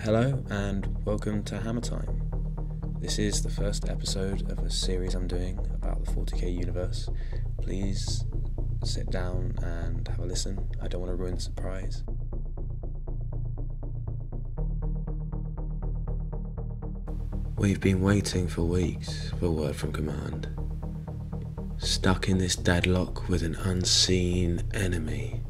Hello and welcome to Hammer Time. This is the first episode of a series I'm doing about the 40k universe. Please sit down and have a listen. I don't want to ruin the surprise. We've been waiting for weeks for word from command. Stuck in this deadlock with an unseen enemy.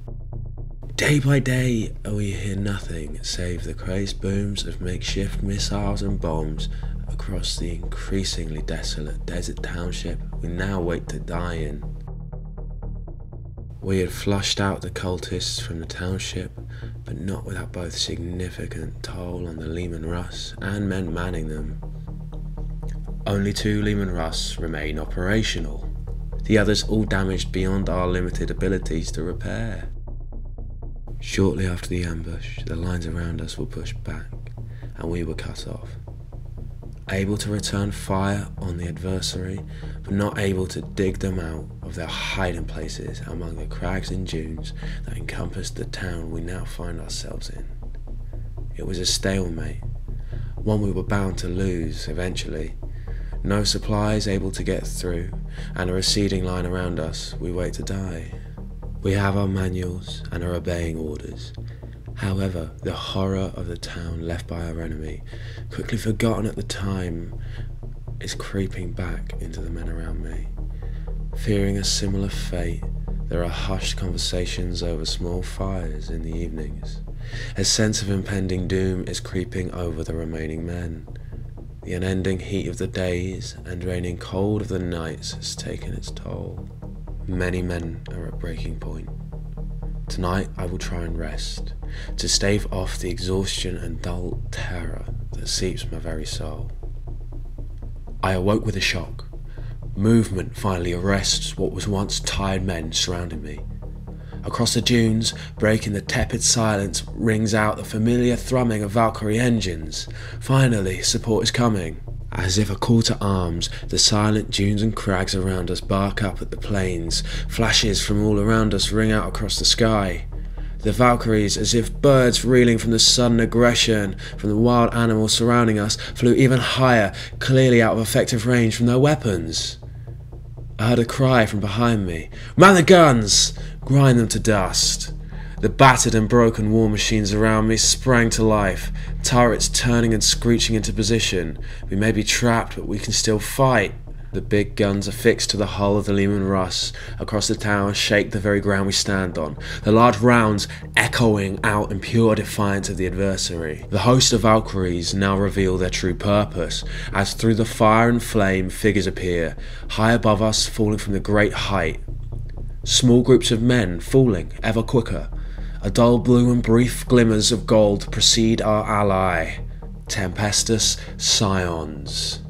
Day by day, we hear nothing save the crazed booms of makeshift missiles and bombs across the increasingly desolate desert township we now wait to die in. We had flushed out the cultists from the township, but not without both significant toll on the Leman Russ and men manning them. Only 2 Leman Russ remain operational, the others all damaged beyond our limited abilities to repair. Shortly after the ambush, the lines around us were pushed back, and we were cut off. Able to return fire on the adversary, but not able to dig them out of their hiding places among the crags and dunes that encompassed the town we now find ourselves in. It was a stalemate, one we were bound to lose eventually. No supplies able to get through, and a receding line around us, we wait to die. We have our manuals and are obeying orders. However, the horror of the town left by our enemy, quickly forgotten at the time, is creeping back into the men around me. Fearing a similar fate, there are hushed conversations over small fires in the evenings. A sense of impending doom is creeping over the remaining men. The unending heat of the days and draining cold of the nights has taken its toll. Many men are at breaking point. Tonight I will try and rest, to stave off the exhaustion and dull terror that seeps my very soul. I awoke with a shock. Movement finally arrests what was once tired men surrounding me. Across the dunes, breaking the tepid silence, rings out the familiar thrumming of Valkyrie engines. Finally, support is coming. As if a call to arms, the silent dunes and crags around us bark up at the plains. Flashes from all around us ring out across the sky. The Valkyries, as if birds reeling from the sudden aggression from the wild animals surrounding us, flew even higher, clearly out of effective range from their weapons. I heard a cry from behind me. "Man the guns! Grind them to dust!" The battered and broken war machines around me sprang to life, turrets turning and screeching into position. We may be trapped, but we can still fight. The big guns affixed to the hull of the Leman Russ across the tower shake the very ground we stand on, the large rounds echoing out in pure defiance of the adversary. The host of Valkyries now reveal their true purpose, as through the fire and flame figures appear, high above us, falling from the great height. Small groups of men falling ever quicker. A dull blue and brief glimmers of gold precede our ally, Tempestus Scions.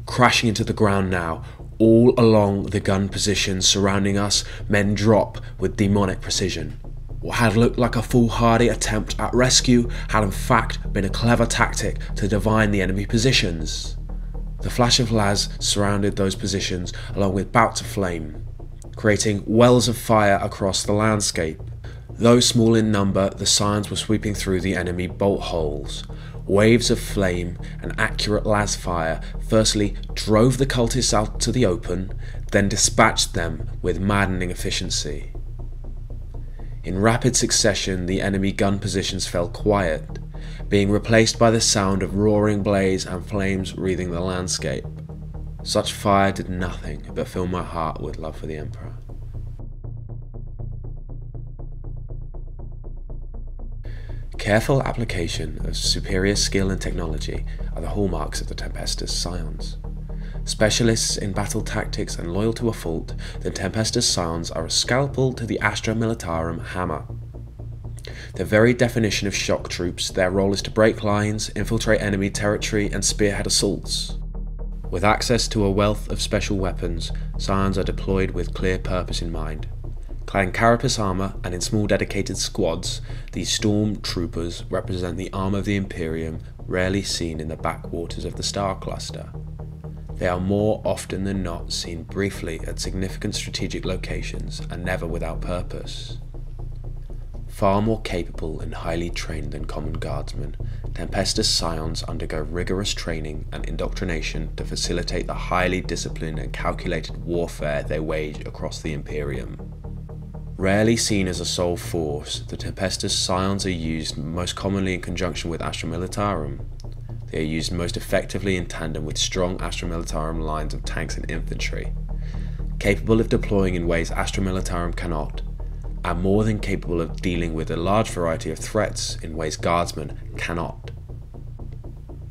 Crashing into the ground now, all along the gun positions surrounding us, men drop with demonic precision. What had looked like a foolhardy attempt at rescue had in fact been a clever tactic to divine the enemy positions. The flash of las surrounded those positions along with bouts of flame, creating wells of fire across the landscape. Though small in number, the Scions were sweeping through the enemy bolt holes. Waves of flame and accurate las fire firstly drove the cultists out to the open, then dispatched them with maddening efficiency. In rapid succession, the enemy gun positions fell quiet, being replaced by the sound of roaring blades and flames wreathing the landscape. Such fire did nothing but fill my heart with love for the Emperor. Careful application of superior skill and technology are the hallmarks of the Tempestus Scions. Specialists in battle tactics and loyal to a fault, the Tempestus Scions are a scalpel to the Astra Militarum hammer. The very definition of shock troops, their role is to break lines, infiltrate enemy territory and spearhead assaults. With access to a wealth of special weapons, Scions are deployed with clear purpose in mind. Clad in carapace armour and in small dedicated squads, these storm troopers represent the arm of the Imperium rarely seen in the backwaters of the Star Cluster. They are more often than not seen briefly at significant strategic locations and never without purpose. Far more capable and highly trained than common guardsmen, Tempestus Scions undergo rigorous training and indoctrination to facilitate the highly disciplined and calculated warfare they wage across the Imperium. Rarely seen as a sole force, the Tempestus Scions are used most commonly in conjunction with Astra Militarum. They are used most effectively in tandem with strong Astra Militarum lines of tanks and infantry. Capable of deploying in ways Astra Militarum cannot, and more than capable of dealing with a large variety of threats in ways guardsmen cannot.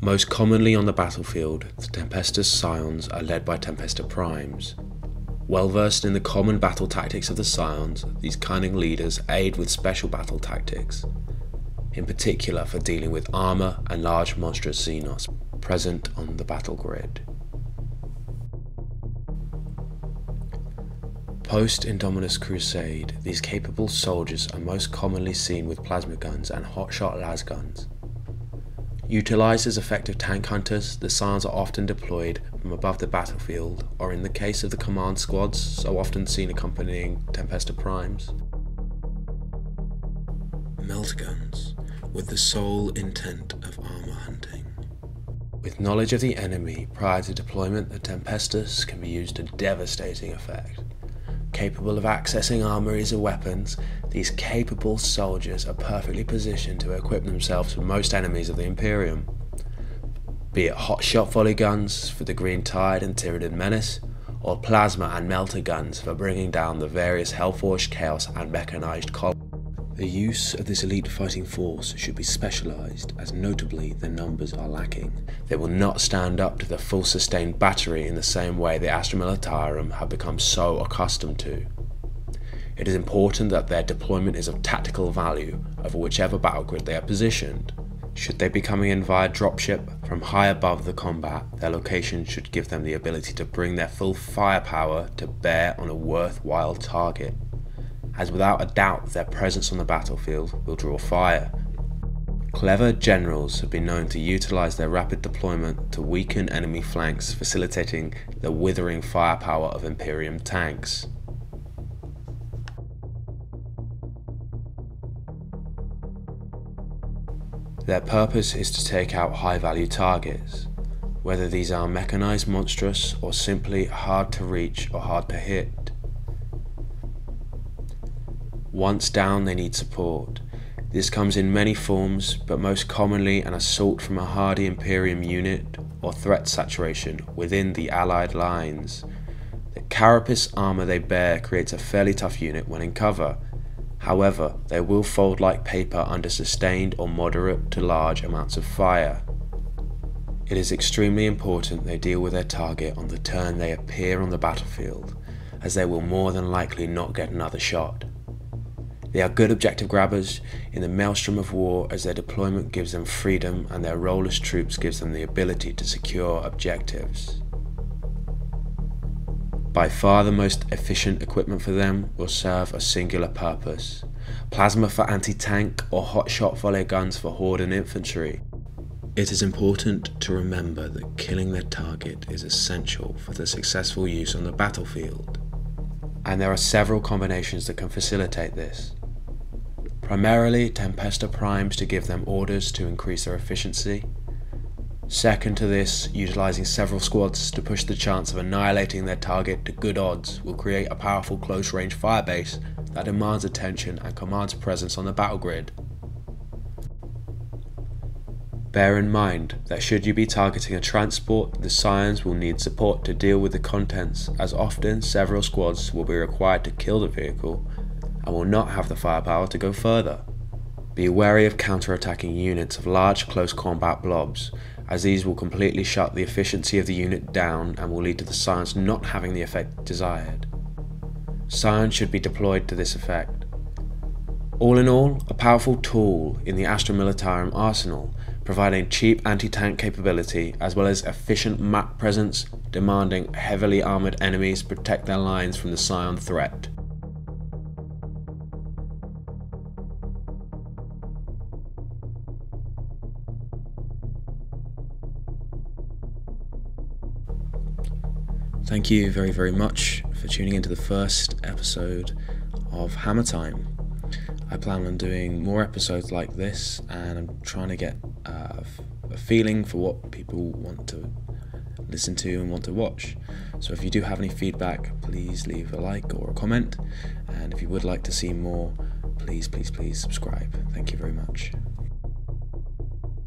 Most commonly on the battlefield, the Tempestus Scions are led by Tempestus Primes. Well versed in the common battle tactics of the Scions, these cunning leaders aid with special battle tactics, in particular for dealing with armour and large monstrous xenos present on the battle grid. Post-Indominus Crusade, these capable soldiers are most commonly seen with plasma guns and hotshot las guns. Utilised as effective tank hunters, the Scions are often deployed from above the battlefield, or in the case of the command squads, so often seen accompanying Tempestus Primes. Melt guns, with the sole intent of armour hunting. With knowledge of the enemy prior to deployment, the Tempestus can be used to devastating effect. Capable of accessing armories of weapons, these capable soldiers are perfectly positioned to equip themselves for most enemies of the Imperium. Be it hotshot volley guns for the Green Tide and Tyranid Menace, or plasma and melter guns for bringing down the various Hellforged Chaos and mechanized columns. The use of this elite fighting force should be specialised, as notably the numbers are lacking. They will not stand up to the full sustained battery in the same way the Astra Militarum have become so accustomed to. It is important that their deployment is of tactical value over whichever battle grid they are positioned. Should they be coming in via dropship from high above the combat, their location should give them the ability to bring their full firepower to bear on a worthwhile target, as without a doubt their presence on the battlefield will draw fire. Clever generals have been known to utilise their rapid deployment to weaken enemy flanks, facilitating the withering firepower of Imperium tanks. Their purpose is to take out high-value targets, whether these are mechanised monstrous or simply hard to reach or hard to hit. Once down, they need support. This comes in many forms, but most commonly an assault from a hardy Imperium unit or threat saturation within the Allied lines. The carapace armour they bear creates a fairly tough unit when in cover. However, they will fold like paper under sustained or moderate to large amounts of fire. It is extremely important they deal with their target on the turn they appear on the battlefield, as they will more than likely not get another shot. They are good objective grabbers in the maelstrom of war, as their deployment gives them freedom and their role as troops gives them the ability to secure objectives. By far the most efficient equipment for them will serve a singular purpose: plasma for anti-tank or hotshot volley guns for horde and infantry. It is important to remember that killing their target is essential for the successful use on the battlefield, and there are several combinations that can facilitate this. Primarily, Tempestus Primes to give them orders to increase their efficiency. Second to this, utilising several squads to push the chance of annihilating their target to good odds will create a powerful close-range firebase that demands attention and commands presence on the battle grid. Bear in mind that should you be targeting a transport, the Scions will need support to deal with the contents, as often several squads will be required to kill the vehicle and will not have the firepower to go further. Be wary of counter-attacking units of large close combat blobs, as these will completely shut the efficiency of the unit down and will lead to the Scions not having the effect desired. Scions should be deployed to this effect. All in all, a powerful tool in the Astra Militarum arsenal, providing cheap anti-tank capability as well as efficient map presence, demanding heavily armoured enemies protect their lines from the Scion threat. Thank you very much for tuning into the first episode of Hammer Time. I plan on doing more episodes like this, and I'm trying to get a feeling for what people want to listen to and want to watch. So if you do have any feedback, please leave a like or a comment, and if you would like to see more, please subscribe. Thank you very much.